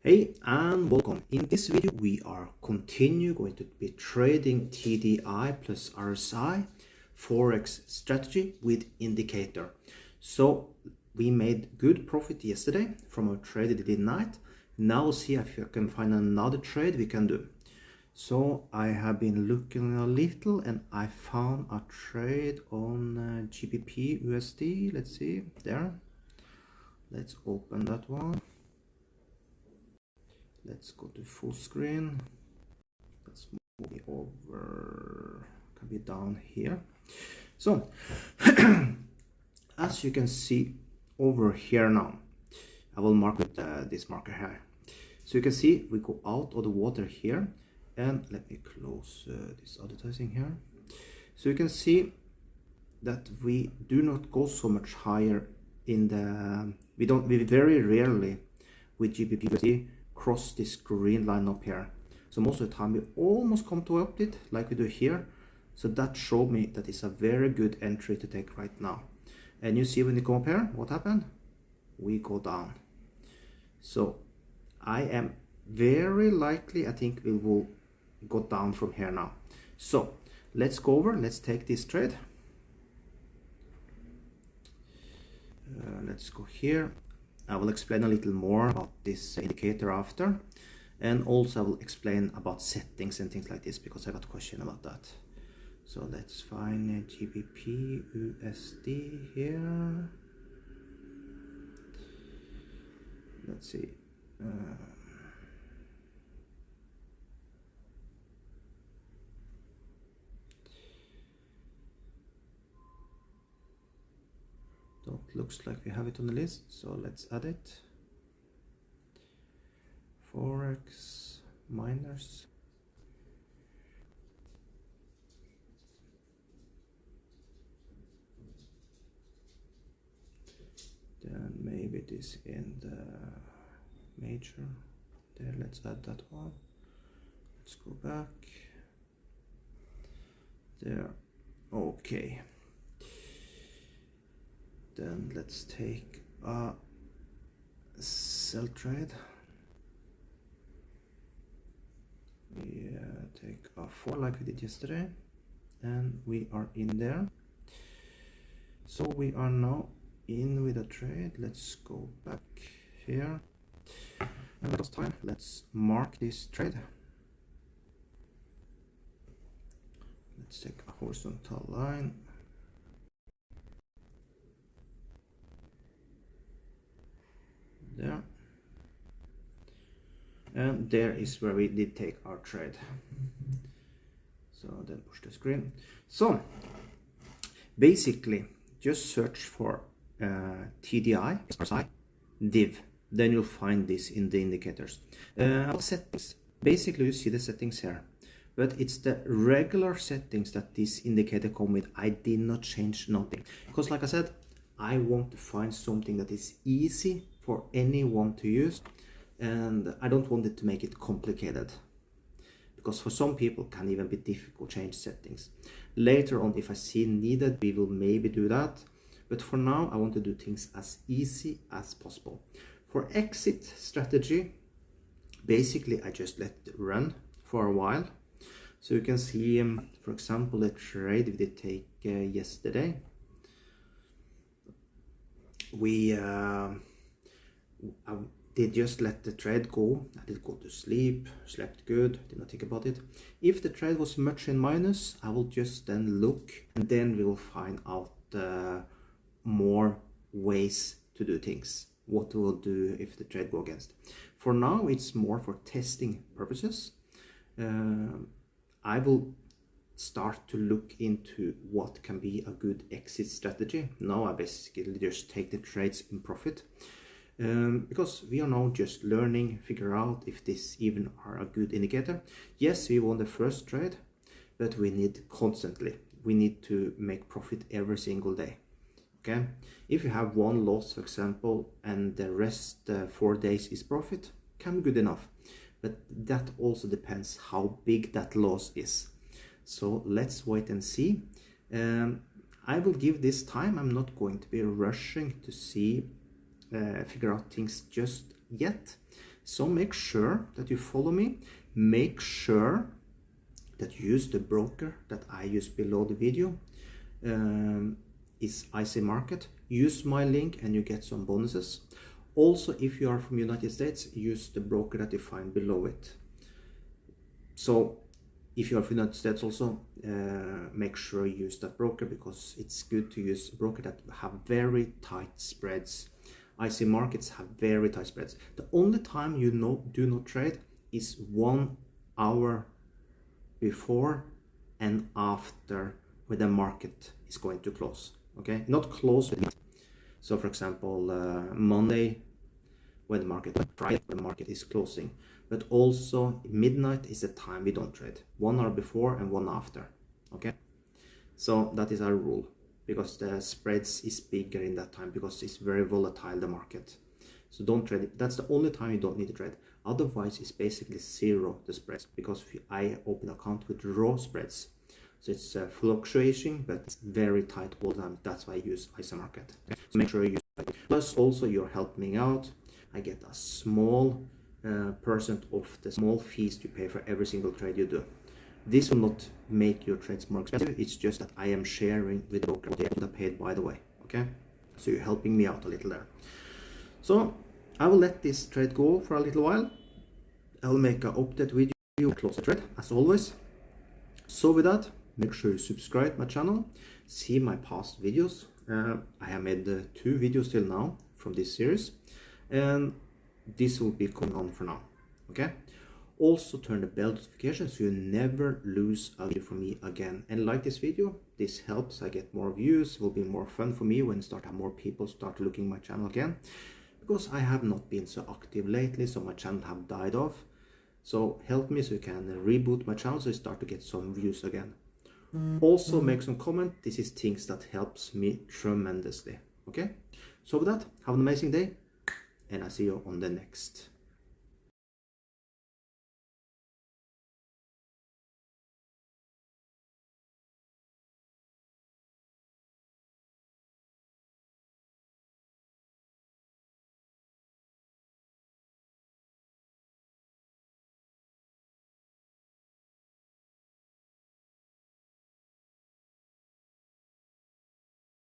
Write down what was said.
Hey and welcome. In this video we are going to be trading TDI plus RSI Forex strategy with indicator. So we made good profit yesterday from our trade at midnight. Now we'll see if I can find another trade we can do. So I have been looking a little and I found a trade on GBP USD. Let's see there. Let's open that one. Let's go to full screen. Let's move it over, can be down here. So as you can see over here now, I will mark with this marker here. So you can see we go out of the water here, and let me close this advertising here. So you can see that we do not go so much higher in the, we very rarely with GBP cross this green line up here. So most of the time we almost come to update like we do here. So that showed me that it's a very good entry to take right now. And you see when you come up here, what happened? We go down. So I am very likely, I think we will go down from here now. So let's go over, let's take this trade. Let's go here. I will explain a little more about this indicator after, and also I will explain about settings and things like this because I got a question about that. So let's find GBP USD here. Let's see. Looks like we have it on the list, so let's add it. Forex miners. Then maybe this in the major. There, let's add that one. Let's go back. There. Okay. Then let's take a sell trade. We take a 4 like we did yesterday, and we are in there. So we are now in with a trade. Let's go back here, and last time let's mark this trade. Let's take a horizontal line. There, and there is where we did take our trade. So then push the screen. So basically just search for TDI RSI div, then you'll find this in the indicators. Settings, basically you see the settings here, but it's the regular settings that this indicator come with. I did not change nothing because, like I said, I want to find something that is easy for anyone to use, and I don't want it to make it complicated, because for some people it can even be difficult to change settings. Later on, if I see needed, we will maybe do that, but for now I want to do things as easy as possible. For exit strategy, basically I just let it run for a while. So you can see for example the trade we did take yesterday. I did just let the trade go. I did go to sleep, slept good, did not think about it. If the trade was much in minus, I will just then look, and then we will find out more ways to do things. What we will do if the trade go against. For now, it's more for testing purposes. I will start to look into what can be a good exit strategy. Now I basically just take the trades in profit. Because we are now just learning, figure out if this even are a good indicator. Yes, we won the first trade, but we need constantly. We need to make profit every single day. Okay, if you have one loss, for example, and the rest 4 days is profit, can be good enough. But that also depends how big that loss is. So let's wait and see. I will give this time. I'm not going to be rushing to see figure out things just yet. So make sure that you follow me. Make sure that you use the broker that I use below the video. Is IC Market. Use my link and you get some bonuses. Also, if you are from United States, use the broker that you find below it. So if you are from United States also, make sure you use that broker, because it's good to use a broker that have very tight spreads. IC Markets have very tight spreads. The only time you do not trade is 1 hour before and after when the market is going to close. Okay, not close. So for example, Monday when the market, Friday when the market is closing, but also midnight is the time we don't trade. 1 hour before and 1 after. Okay, so that is our rule, because the spreads is bigger in that time, because it's very volatile, the market. So don't trade it. That's the only time you don't need to trade. Otherwise it's basically zero, the spreads, because I open account with raw spreads. So it's fluctuating, but it's very tight all the time. That's why I use IC Market. So make sure you use it. Plus also you're helping me out. I get a small percent of the small fees you pay for every single trade you do. This will not make your trades more expensive. It's just that I am sharing with the broker what they are paid, by the way. Okay, so you're helping me out a little there. So I will let this trade go for a little while. I will make an update video and close the trade as always. So with that, make sure you subscribe my channel, see my past videos. I have made 2 videos till now from this series, and this will be coming on for now. Okay, also turn the bell notification so you never lose a video from me again, and like this video. This helps I get more views. It will be more fun for me when more people start looking my channel again, because I have not been so active lately, so my channel have died off. So help me so you can reboot my channel so you start to get some views again. Also make some comment. This is things that helps me tremendously. Okay, so with that, have an amazing day, and I see you on the next